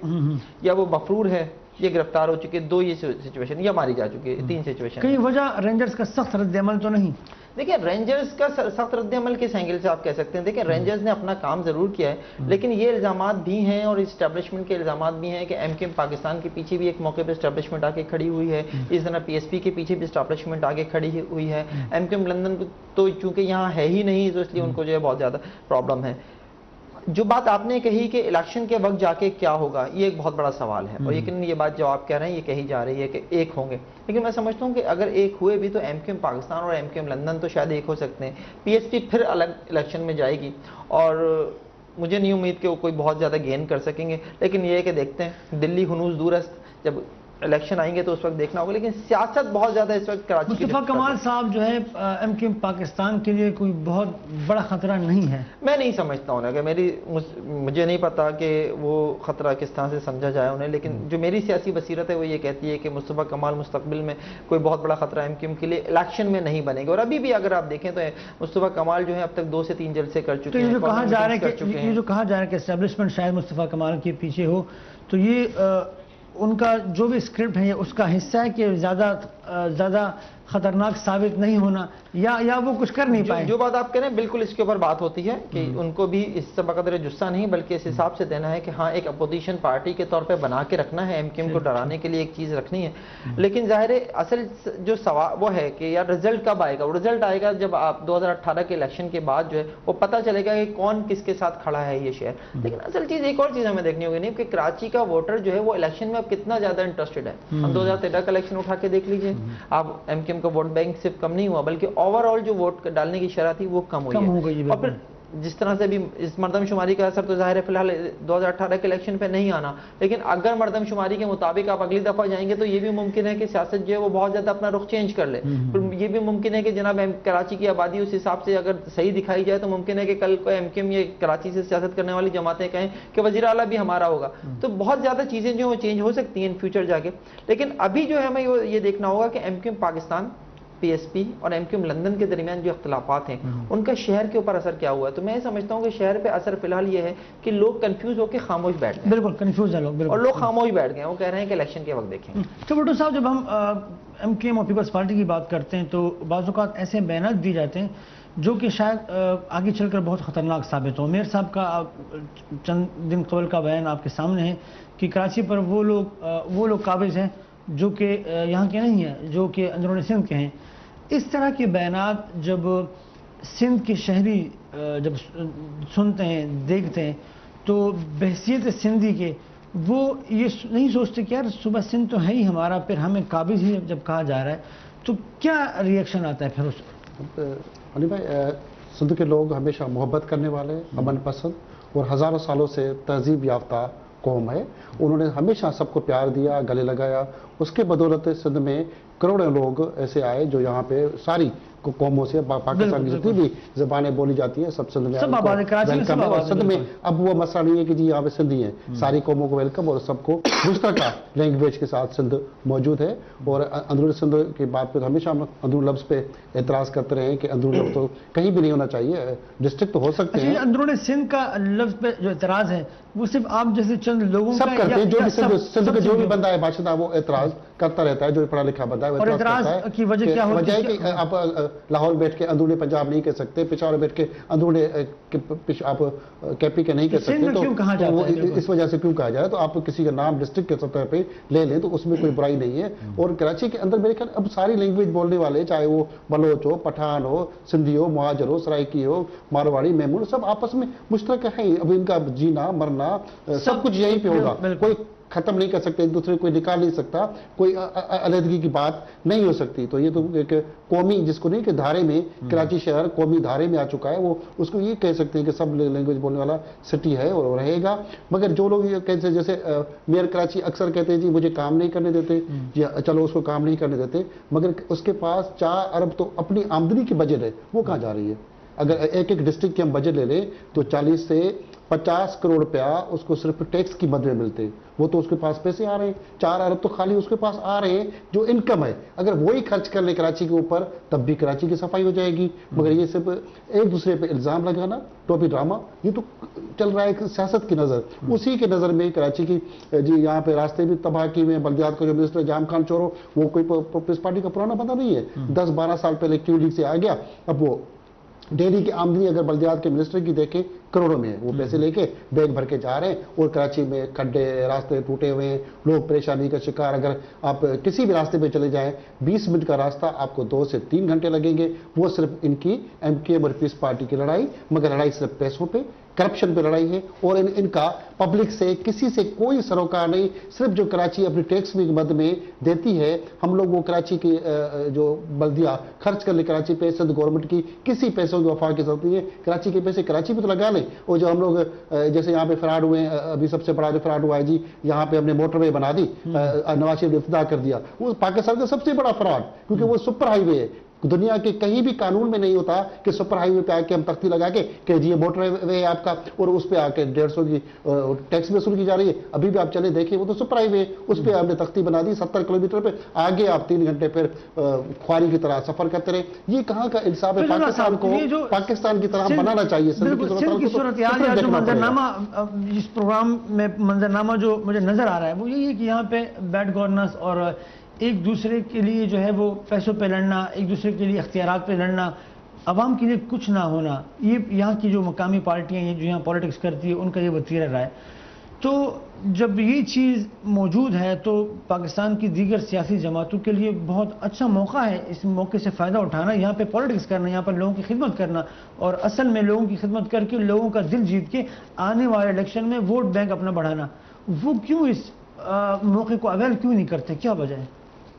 یا وہ مفرور ہے، یہ گرفتار ہو چکے، دو یہ سچویشن یا ماری جا چکی ہے، تین سچویشن۔ کئی وجہ رینجرز کا سخت رد عمل تو نہیں؟ دیکھیں رینجرز کا سخت رد عمل کس اینگل سے آپ کہہ سکتے ہیں؟ دیکھیں رینجرز نے اپنا کام ضرور کیا ہے، لیکن یہ الزامات بھی ہیں اور اسٹیبلشمنٹ کے الزامات بھی ہیں کہ ایم کیو ایم پاکستان کے پیچھے بھی ایک موقع پہ اسٹیبلشمنٹ آگے کھڑی ہوئی ہے، اس طرح پی ایس پی کے پیچھے بھی اسٹیبلشمنٹ آگے کھڑی ہوئی ہے۔ ایم کیو ایم لندن تو چونکہ یہاں ہے ہی نہیں تو اس لیے ان کو جو ہے بہت زیادہ پرابلم ہے۔ جو بات آپ نے کہی کہ الیکشن کے وقت جا کے کیا ہوگا، یہ ایک بہت بڑا سوال ہے، اور یقیناً یہ بات جو آپ کہہ رہے ہیں یہ کہی جا رہی ہے کہ ایک ہوں گے، لیکن میں سمجھتا ہوں کہ اگر ایک ہوئے بھی تو ایم کیو ایم پاکستان اور ایم کیو ایم لندن تو شاید ایک ہو سکتے ہیں، پی ایس پی پھر الگ الیکشن میں جائے گی اور مجھے نہیں امید کہ وہ کوئی بہت زیادہ گین کر سکیں گے، لیکن یہ ہے کہ دیکھتے ہیں۔ دلی ہنوز دور است، جب الیکشن آئیں گے تو اس وقت دیکھنا ہوگا، لیکن سیاست بہت زیادہ اس وقت کراچی کی مصطفیٰ کمال صاحب جو ہے ایم کیو ایم پاکستان کے لیے کوئی بہت بڑا خطرہ نہیں ہے؟ میں نہیں سمجھتا ہوں کہ مجھے نہیں پتا کہ وہ خطرہ کس طرح سے سمجھا جائے انہیں، لیکن جو میری سیاسی بصیرت ہے وہ یہ کہتی ہے کہ مصطفیٰ کمال مستقبل میں کوئی بہت بڑا خطرہ ایم کیو ایم کے لیے الیکشن میں نہیں بنے گا، اور ابھی بھی اگر آپ دیکھیں تو مصطفیٰ کمال جو ہے اب تک 2 سے 3 جلسے کر چکے ہیں، یہ جو کہا جا رہا ہے کہ اسٹیبلشمنٹ شاید مصطفیٰ کمال کے پیچھے ہو، تو یہ ان کا جو بھی اسکرپٹ ہے اس کا حصہ ہے کہ زیادہ خطرناک ثابت نہیں ہونا، یا وہ کچھ کر نہیں پائے؟ جو بات آپ کہہ رہے ہیں بالکل اس کے اوپر بات ہوتی ہے کہ ان کو بھی اس سے بقدر جسہ نہیں بلکہ اس حساب سے دینا ہے کہ ہاں ایک اپوزیشن پارٹی کے طور پہ بنا کے رکھنا ہے، ایم کیو ایم کو ڈرانے کے لیے ایک چیز رکھنی ہے، لیکن ظاہر ہے اصل جو سوال وہ ہے کہ یار رزلٹ کب آئے گا؟ وہ رزلٹ آئے گا جب آپ 2018 کے الیکشن کے بعد جو ہے وہ پتہ چلے گا کہ کون کس کے ساتھ کھڑا ہے یہ شہر، لیکن اصل چیز ایک اور چیز ہمیں دیکھنی ہوگی نہیں کہ کراچی کا ووٹر جو ہے وہ الیکشن میں اب کتنا زیادہ انٹرسٹڈ ہے۔ ہم 2013 کا الیکشن اٹھا کے دیکھ لیجئے، آپ ایم کیو ایم کا ووٹ بینک صرف کم نہیں ہوا بلکہ اوور آل جو ووٹ ڈالنے کی شرح تھی وہ کم ہوئی ہے، اور پھر جس طرح سے بھی اس مردم شماری کا اثر تو ظاہر ہے فی الحال 2018 کے الیکشن پہ نہیں آنا، لیکن اگر مردم شماری کے مطابق آپ اگلی دفعہ جائیں گے تو یہ بھی ممکن ہے کہ سیاست جو ہے وہ بہت زیادہ اپنا رخ چینج کر لے، یہ بھی ممکن ہے کہ جناب کراچی کی آبادی اس حساب سے اگر صحیح دکھائی جائے تو ممکن ہے کہ کل کو ایم کیو ایم یہ کراچی سے سیاست کرنے والی جماعتیں کہیں کہ وزیر اعلیٰ بھی ہمارا ہوگا، تو بہت زیادہ چیزیں جو وہ چینج ہو سکتی ہیں ان فیوچر جا کے، لیکن ابھی جو ہے ہمیں یہ دیکھنا ہوگا کہ M Q M Pakistan, P S P اور ایم کیو ایم لندن کے درمیان جو اختلافات ہیں ان کا شہر کے اوپر اثر کیا ہوا ہے، تو میں سمجھتا ہوں کہ شہر پہ اثر فی الحال یہ ہے کہ لوگ کنفیوز ہو کے خاموش بیٹھ گئے، بالکل کنفیوز ہیں لوگ، اور لوگ خاموش بیٹھ گئے ہیں، وہ کہہ رہے ہیں کہ الیکشن کے وقت دیکھیں۔ تو بھٹو صاحب جب ہم ایم کیو ایم اور پیپلز پارٹی کی بات کرتے ہیں تو بعض اوقات ایسے بیانات دیے جاتے ہیں جو کہ شاید آگے چل کر بہت خطرناک ثابت ہو۔ میر صاحب کا چند دن قبل کا بیان آپ کے سامنے ہے کہ کراچی پر وہ لوگ قابض ہیں جو کہ یہاں کے نہیں ہیں، جو کہ اندرون سندھ کے ہیں۔ اس طرح کے بیانات جب سندھ کے شہری جب سنتے ہیں دیکھتے ہیں تو بحیثیت سندھی کے وہ یہ نہیں سوچتے کہ یار صبح سندھ تو ہے ہی ہمارا، پھر ہمیں قابض ہی جب کہا جا رہا ہے تو کیا ریئیکشن آتا ہے پھر اس علی بھائی؟ سندھ کے لوگ ہمیشہ محبت کرنے والے، امن پسند اور ہزاروں سالوں سے تہذیب یافتہ قوم ہے، انہوں نے ہمیشہ سب کو پیار دیا، گلے لگایا، اس کے بدولت سندھ میں کروڑوں لوگ ایسے آئے جو یہاں پہ ساری قوموں سے پاکستان کی جتنی بھی زبانیں بولی جاتی ہیں سب سندھ میں ویلکم ہے، اور سندھ میں اب وہ مسئلہ نہیں ہے کہ جی یہاں پہ سندھی ہیں، ساری قوموں کو ویلکم اور سب کو مشترکہ لینگویج کے ساتھ سندھ موجود ہے۔ اور اندرون سندھ کی بات پہ ہمیشہ ہم اندرون لفظ پہ اعتراض کرتے رہے ہیں کہ اندرون لفظ تو کہیں بھی نہیں ہونا چاہیے، ڈسٹرکٹ تو ہو سکتے ہیں۔ اندرون سندھ کا لفظ پہ جو اعتراض ہے وہ صرف آپ جیسے چند لوگوں سب کرتے ہیں، جو بھی سندھ کا جو بھی بندہ ہے باشندہ وہ اعتراض کرتا رہتا ہے، جو پڑھا لکھا بندہ ہے وہ اعتراض کی وجہ کیا ہوتی ہے کہ آپ لاہور بیٹھ کے اندرون پنجاب نہیں کہہ سکتے، پشاور بیٹھ کے اندرون آپ کیپی کے نہیں کہہ سکتے، تو اس وجہ سے کیوں کہا جائے؟ تو آپ کسی کا نام ڈسٹرکٹ کے سطح پہ لے لیں تو اس میں کوئی برائی نہیں ہے۔ اور کراچی کے اندر میرے خیال اب ساری لینگویج بولنے والے، چاہے وہ بلوچ ہو، پٹھان ہو، سندھی ہو، مہاجر ہو، سرائکی ہو، مارواڑی، میمون، سب آپس میں مشترک ہیں، اب ان کا جینا مرنا سب کچھ یہیں پہ ہوگا، کوئی ختم نہیں کر سکتے، ایک دوسرے کوئی نکال نہیں سکتا، کوئی علیحدگی کی بات نہیں ہو سکتی۔ تو یہ تو ایک قومی جس کو نہیں کہ دھارے میں کراچی شہر قومی دھارے میں آ چکا ہے، وہ اس کو یہ کہہ سکتے ہیں کہ سب لینگویج بولنے والا سٹی ہے اور رہے گا۔ مگر جو لوگ یہ کہتے ہیں جیسے میئر کراچی اکثر کہتے ہیں جی مجھے کام نہیں کرنے دیتے، جی چلو اس کو کام نہیں کرنے دیتے، مگر اس کے پاس 4 ارب تو اپنی آمدنی کی بجٹ ہے، وہ کہاں جا رہی ہے؟ اگر ایک ڈسٹرکٹ کے ہم بجٹ لے لیں تو 40 سے 50 کروڑ روپیہ اس کو صرف ٹیکس کی مد میں ملتے، وہ تو اس کے پاس پیسے آ رہے ہیں، 4 ارب تو خالی اس کے پاس آ رہے ہیں جو انکم ہے، اگر وہی خرچ کر لیں کراچی کے اوپر تب بھی کراچی کی صفائی ہو جائے گی۔ مگر یہ صرف ایک دوسرے پہ الزام لگانا، ٹوپی ڈرامہ، یہ تو چل رہا ہے ایک سیاست کی نظر، اسی کے نظر میں کراچی کی جی یہاں پہ راستے بھی تباہ کیے ہوئے ہیں، بلدیات کا جو منسٹر جام خان چورو وہ کوئی پیپلز پارٹی کا پرانا بندہ نہیں ہے، 10-12 سال پہلے کیو لیگ سے آ گیا، اب وہ ڈیلی کی آمدنی اگر بلدیات کے منسٹر کی دیکھیں کروڑوں میں ہے، وہ پیسے لے کے بیگ بھر کے جا رہے ہیں، اور کراچی میں کھڈے راستے ٹوٹے ہوئے ہیں، لوگ پریشانی کا شکار، اگر آپ کسی بھی راستے پہ چلے جائیں 20 منٹ کا راستہ آپ کو 2 سے 3 گھنٹے لگیں گے، وہ صرف ان کی ایم کیو ایم اور پیپلز پارٹی کی لڑائی، مگر لڑائی صرف پیسوں پہ، کرپشن پہ لڑائی ہے، اور ان کا پبلک سے کسی سے کوئی سروکار نہیں. صرف جو کراچی اپنی ٹیکس بھی مد میں دیتی ہے، ہم لوگ وہ کراچی کی جو بلدیہ خرچ کر لے کراچی پہ، صد گورنمنٹ کی کسی پیسوں کی وفا کی ضرورت نہیں ہے. کراچی کے پیسے کراچی پہ تو لگا لیں. اور جو ہم لوگ جیسے یہاں پہ فراڈ ہوئے ہیں، ابھی سب سے بڑا جو فراڈ ہوا ہے جی، یہاں پہ ہم نے موٹر وے بنا دی، نواز شریف نے افتتاح کر دیا. وہ پاکستان کا سب سے بڑا فراڈ، کیونکہ وہ سپر ہائی وے ہے. دنیا کے کہیں بھی قانون میں نہیں ہوتا کہ سپر ہائی وے پہ آ کے ہم تختی لگا کے کہ جی یہ موٹر وے ہے آپ کا، اور اس پہ آ کے 150 کی ٹیکس بھی وصول کی جا رہی ہے. ابھی بھی آپ چلے دیکھیں، وہ تو سپر ہائی وے، اس پہ ہم نے تختی بنا دی 70 کلومیٹر پہ، آگے آپ 3 گھنٹے پھر خواری کی طرح سفر کرتے رہے. یہ کہاں کا انصاف ہے؟ پاکستان کو پاکستان کی طرح بنانا چاہیے. سندھ کی صورتحال یا جو منظرنامہ اس پروگرام میں منظرنامہ جو مجھے نظر آ رہا ہے وہ یہی ہے کہ یہاں پہ بیڈ گورننس اور ایک دوسرے کے لیے جو ہے وہ پیسوں پہ لڑنا، ایک دوسرے کے لیے اختیارات پہ لڑنا، عوام کے لیے کچھ نہ ہونا، یہ یہاں کی جو مقامی پارٹیاں ہیں جو یہاں پولیٹکس کرتی ہے ان کا یہ وتیرہ رہا ہے. تو جب یہ چیز موجود ہے تو پاکستان کی دیگر سیاسی جماعتوں کے لیے بہت اچھا موقع ہے اس موقع سے فائدہ اٹھانا، یہاں پہ پولیٹکس کرنا، یہاں پر لوگوں کی خدمت کرنا، اور اصل میں لوگوں کی خدمت کر کے لوگوں کا دل جیت کے آنے والے الیکشن میں ووٹ بینک اپنا بڑھانا. وہ کیوں اس موقع کو اویل کیوں نہیں کرتے؟ کیا وجہ ہے؟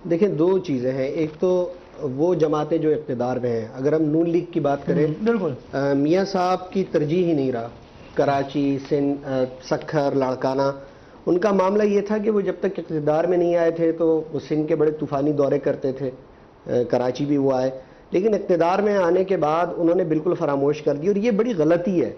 دیکھیں، 2 چیزیں ہیں. ایک تو وہ جماعتیں جو اقتدار میں ہیں، اگر ہم نون لیگ کی بات کریں، بالکل میاں صاحب کی ترجیح ہی نہیں رہا. کراچی، سندھ، سکھر، لاڑکانہ، ان کا معاملہ یہ تھا کہ وہ جب تک اقتدار میں نہیں آئے تھے تو وہ سندھ کے بڑے طوفانی دورے کرتے تھے، کراچی بھی وہ آئے، لیکن اقتدار میں آنے کے بعد انہوں نے بالکل فراموش کر دی، اور یہ بڑی غلطی ہے.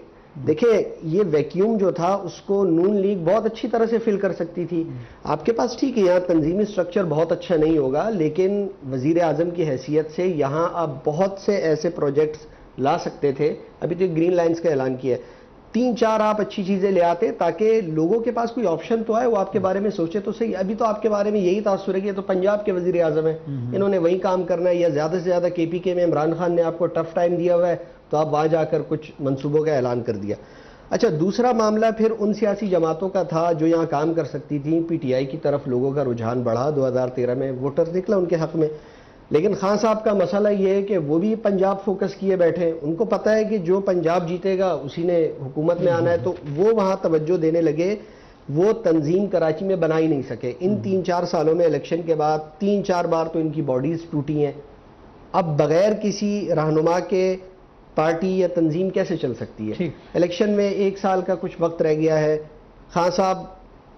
دیکھیں، یہ ویکیوم جو تھا اس کو نون لیگ بہت اچھی طرح سے فل کر سکتی تھی. آپ کے پاس ٹھیک ہے یہاں تنظیمی سٹرکچر بہت اچھا نہیں ہوگا، لیکن وزیر اعظم کی حیثیت سے یہاں آپ بہت سے ایسے پروجیکٹس لا سکتے تھے. ابھی تو گرین لائنز کا اعلان کیا ہے، 3-4 آپ اچھی چیزیں لے آتے تاکہ لوگوں کے پاس کوئی آپشن تو آئے، وہ آپ کے بارے میں سوچے تو صحیح. ابھی تو آپ کے بارے میں یہی تاثر ہے کہ یہ تو پنجاب کے وزیر اعظم ہیں، انہوں نے وہی کام کرنا ہے، یا زیادہ سے زیادہ KPK میں عمران خان نے آپ کو ٹف ٹائم دیا ہوا ہے تو آپ وہاں جا کر کچھ منصوبوں کا اعلان کر دیا. اچھا، دوسرا معاملہ پھر ان سیاسی جماعتوں کا تھا جو یہاں کام کر سکتی تھیں. PTI کی طرف لوگوں کا رجحان بڑھا، 2013 میں ووٹرز نکلا ان کے حق میں. لیکن خان صاحب کا مسئلہ یہ ہے کہ وہ بھی پنجاب فوکس کیے بیٹھے، ان کو پتہ ہے کہ جو پنجاب جیتے گا اسی نے حکومت میں آنا ہے، تو وہ وہاں توجہ دینے لگے. وہ تنظیم کراچی میں بنا ہی نہیں سکے. ان 3-4 سالوں میں الیکشن کے بعد 3-4 بار تو ان کی باڈیز ٹوٹی ہیں. اب بغیر کسی رہنما کے پارٹی یا تنظیم کیسے چل سکتی ہے؟ الیکشن میں 1 سال کا کچھ وقت رہ گیا ہے. خان صاحب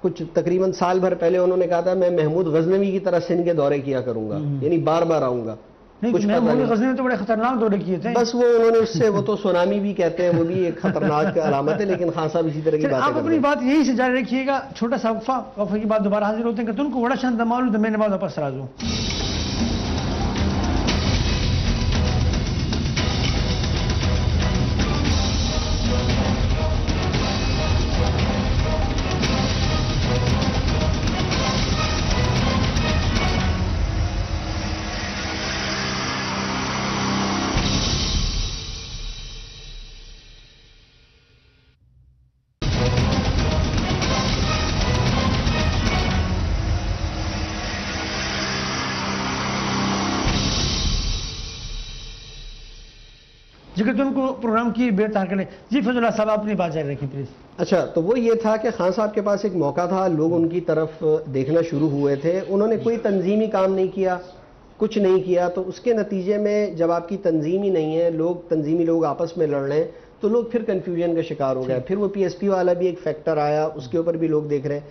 کچھ تقریباً سال بھر پہلے انہوں نے کہا تھا میں محمود غزنوی کی طرح سندھ کے دورے کیا کروں گا، یعنی بار بار آؤں گا. محمود غزنوی تو بڑے خطرناک دورے کیے تھے. بس وہ انہوں نے اس سے، وہ تو سونامی بھی کہتے ہیں، وہ بھی ایک خطرناک علامت ہے، لیکن خان صاحب اسی طرح کی بات. آپ اپنی بات یہی سے جاری رکھیے گا. چھوٹا سا وقفہ کے بعد دوبارہ حاضر ہوتے ہیں کہ تم کو بڑا شان دمالو میں نے بعد واپس راز ہوں. جگہ تم کو پروگرام کی بے تار کریں. جی فضل اللہ صاحب اپنی بات جاری رکھیں پلیز. اچھا، تو وہ یہ تھا کہ خان صاحب کے پاس ایک موقع تھا، لوگ ان کی طرف دیکھنا شروع ہوئے تھے. انہوں نے کوئی تنظیمی کام نہیں کیا، کچھ نہیں کیا، تو اس کے نتیجے میں جب آپ کی تنظیم ہی نہیں ہے، تنظیمی لوگ آپس میں لڑ رہے ہیں، تو لوگ پھر کنفیوژن کا شکار ہو گئے. پھر وہ PSP والا بھی ایک فیکٹر آیا، اس کے اوپر بھی لوگ دیکھ رہے ہیں.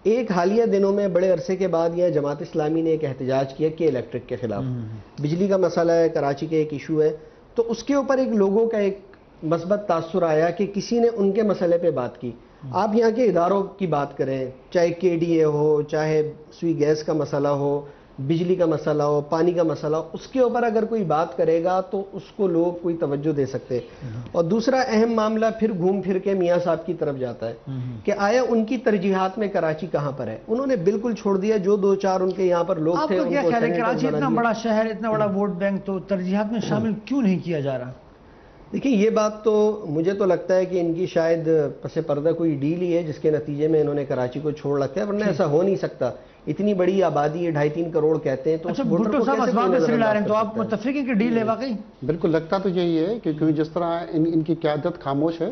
ایک حالیہ دنوں میں بڑے عرصے کے بعد یہ جماعت اسلامی نے ایک احتجاج کیا کہ الیکٹرک کے خلاف. بجلی کا مسئلہ ہے، کراچی کے ایک ایشو ہے، تو اس کے اوپر ایک لوگوں کا ایک مثبت تاثر آیا کہ کسی نے ان کے مسئلے پہ بات کی. آپ یہاں کے اداروں کی بات کریں، چاہے KDA ہو، چاہے سوئی گیس کا مسئلہ ہو، بجلی کا مسئلہ ہو، پانی کا مسئلہ ہو، اس کے اوپر اگر کوئی بات کرے گا تو اس کو لوگ کوئی توجہ دے سکتے. اور دوسرا اہم معاملہ پھر گھوم پھر کے میاں صاحب کی طرف جاتا ہے کہ آیا ان کی ترجیحات میں کراچی کہاں پر ہے. انہوں نے بالکل چھوڑ دیا جو 2-4 ان کے یہاں پر لوگ تھے. آپ کو کیا خیال ہے کراچی اتنا بڑا شہر، اتنا بڑا ووٹ بینک، تو ترجیحات میں شامل کیوں نہیں کیا جا رہا؟ دیکھیں، یہ بات تو مجھے تو لگتا ہے کہ ان کی شاید پس پردہ کوئی ڈیل ہی ہے جس کے نتیجے میں انہوں نے کراچی کو چھوڑ رکھا ہے، ورنہ ایسا ہو نہیں سکتا. اتنی بڑی آبادی ہے، 2.5-3 کروڑ کہتے ہیں. تو بھٹو صاحب اسباب سے لا رہے ہیں، تو آپ متفق ہیں کہ ڈیل ہے واقعی؟ بالکل لگتا تو یہی ہے کہ جس طرح ان کی قیادت خاموش ہے،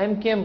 MKM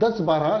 10-12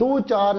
2-4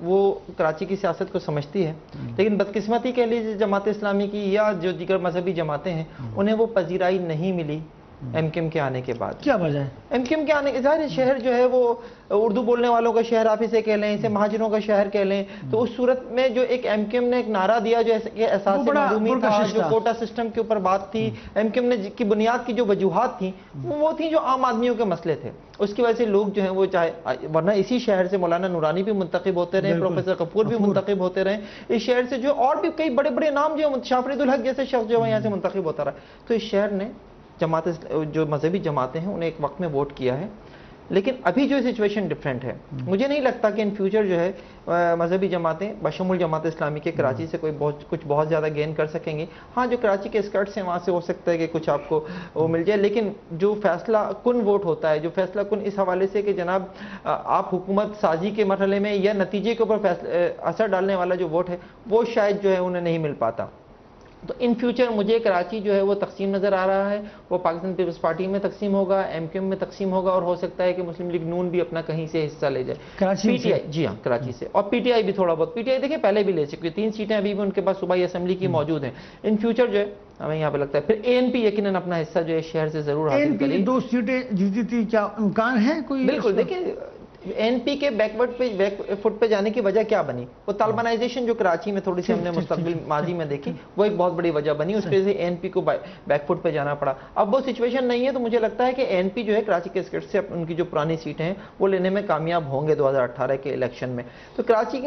وہ کراچی کی سیاست کو سمجھتی ہے، لیکن بدقسمتی کہہ لیجیے جماعت اسلامی کی یا جو دیگر مذہبی جماعتیں ہیں انہیں وہ پذیرائی نہیں ملی ایم کیو ایم کے آنے کے بعد۔ کیا وجہ ہے؟ ایم کیو ایم کے آنے کے ظاہر شہر جو ہے وہ اردو بولنے والوں کا شہر آپ اسے کہہ لیں، اسے مہاجروں کا شہر کہہ لیں، تو اس صورت میں جو ایک ایم کیو ایم نے ایک نعرہ دیا جو احساس معلومی تھا، جو کوٹا سسٹم کے اوپر بات تھی، ایم کیو ایم نے کی بنیاد کی جو وجوہات تھیں وہ تھیں جو عام آدمیوں کے مسئلے تھے، اس کی وجہ سے لوگ جو ہیں وہ چاہے، ورنہ اسی شہر سے مولانا نورانی بھی منتخب ہوتے رہے، پروفیسر غفور بھی منتخب ہوتے رہے، اس شہر سے جو اور بھی کئی بڑے بڑے نام جو شاہ فرید الحق جیسے شخص جو ہے یہاں سے منتخب ہوتا رہا، تو اس شہر نے جماعت جو مذہبی جماعتیں ہیں انہیں ایک وقت میں ووٹ کیا ہے، لیکن ابھی جو سچویشن ڈفرینٹ ہے، مجھے نہیں لگتا کہ ان فیوچر جو ہے مذہبی جماعتیں بشمول جماعت اسلامی کے کراچی سے کچھ بہت زیادہ گین کر سکیں گی۔ ہاں جو کراچی کے اسکرٹس ہیں وہاں سے ہو سکتا ہے کہ کچھ آپ کو وہ مل جائے، لیکن جو فیصلہ کن ووٹ ہوتا ہے، جو فیصلہ کن اس حوالے سے کہ جناب آپ حکومت سازی کے مرحلے میں یا نتیجے کے اوپر اثر ڈالنے والا جو ووٹ ہے وہ شاید جو ہے انہیں نہیں مل پاتا۔ تو ان فیوچر مجھے کراچی جو ہے وہ تقسیم نظر آ رہا ہے، وہ پاکستان پیپلز پارٹی میں تقسیم ہوگا، ایم کیو ایم میں تقسیم ہوگا، اور ہو سکتا ہے کہ مسلم لیگ نون بھی اپنا کہیں سے حصہ لے جائے، پی ٹی آئی، جی ہاں کراچی سے، اور پی ٹی آئی بھی تھوڑا بہت، پی ٹی آئی دیکھیں پہلے بھی لے چکی، 3 سیٹیں ابھی بھی ان کے پاس صوبائی اسمبلی کی موجود ہیں، ان فیوچر جو ہے ہمیں یہاں پہ لگتا ہے پھر اے این پی یقیناً اپنا حصہ جو ہے شہر سے ضرور حاصل کرے گی۔ 2 سیٹیں جیتی تھی، کیا امکان ہے کوئی؟ بالکل، دیکھیں این پی کے بیک فٹ پہ جانے کی وجہ کیا بنی؟ وہ طالبانائزیشن جو کراچی میں تھوڑی سی ہم نے مستقبل ماضی میں دیکھی، وہ ایک بہت بڑی وجہ بنی، اس وجہ سے این پی کو بیک فٹ پہ جانا پڑا۔ اب وہ سچویشن نہیں ہے، تو مجھے لگتا ہے کہ این پی جو ہے کراچی کے اسکرٹ سے ان کی جو پرانی سیٹیں ہیں وہ لینے میں کامیاب ہوں گے 2018 کے الیکشن میں۔ تو کراچی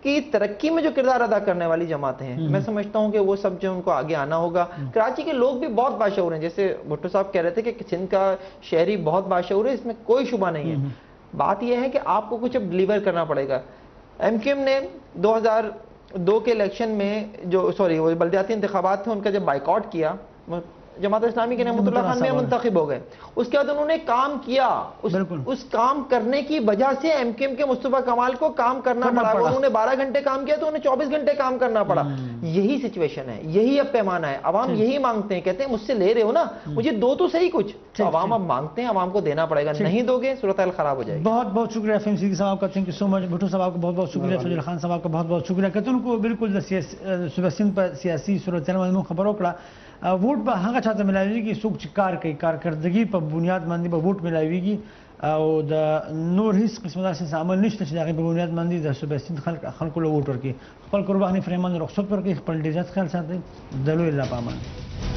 کی ترقی میں جو کردار ادا کرنے والی جماعتیں ہیں، میں سمجھتا ہوں کہ وہ سب جو ان کو آگے آنا ہوگا۔ کراچی کے لوگ بھی بہت باشعور ہیں، جیسے بھٹو صاحب کہہ رہے تھے کہ سندھ کا شہری بہت باشعور ہے، اس میں کوئی شبہ نہیں ہے۔ بات یہ ہے کہ آپ کو کچھ اب ڈلیور کرنا پڑے گا۔ ایم کیو ایم نے 2002 کے الیکشن میں جو وہ بلدیاتی انتخابات تھے ان کا جب بائیکاٹ کیا، جماعت اسلامی کے نعمت اللہ خان میں منتخب ہو گئے، اس کے بعد انہوں نے کام کیا، اس کام کرنے کی وجہ سے ایم کیو ایم کے مصطفیٰ کمال کو کام کرنا پڑا، انہوں نے 12 گھنٹے کام کیا تو انہیں 24 گھنٹے کام کرنا پڑا۔ یہی سچویشن ہے، یہی اب پیمانہ ہے، عوام یہی مانگتے ہیں، کہتے ہیں مجھ سے لے رہے ہو نا، مجھے دو تو صحیح کچھ، تو عوام اب مانگتے ہیں، عوام کو دینا پڑے گا، نہیں دو گے صورتحال خراب ہو جائے گی۔ بہت بہت شکریہ فہیم صدیقی صاحب کا، تھینک یو سو مچ۔ بھٹو صاحب کا بہت بہت شکریہ، فضل خان صاحب کا بہت بہت شکریہ۔ کتن کو بالکل صوبہ سندھ پر سیاسی صورتحال میں خبر وکړه ووٹ به هغه چاته ملایويږي څوک چې کار کوي، کارکردګي په بنیاد باندې به ووټ ملایويږي، او د نور هیڅ قسم داسې عمل نشته چې د هغې په بنیاد باندې د صوبه سند خلکو له ووټ ورکړي. خپل قرباني فرهمان رخصت ورکړي، خپل ډیر زیات خیال ساتئ. د لوی الله په امان.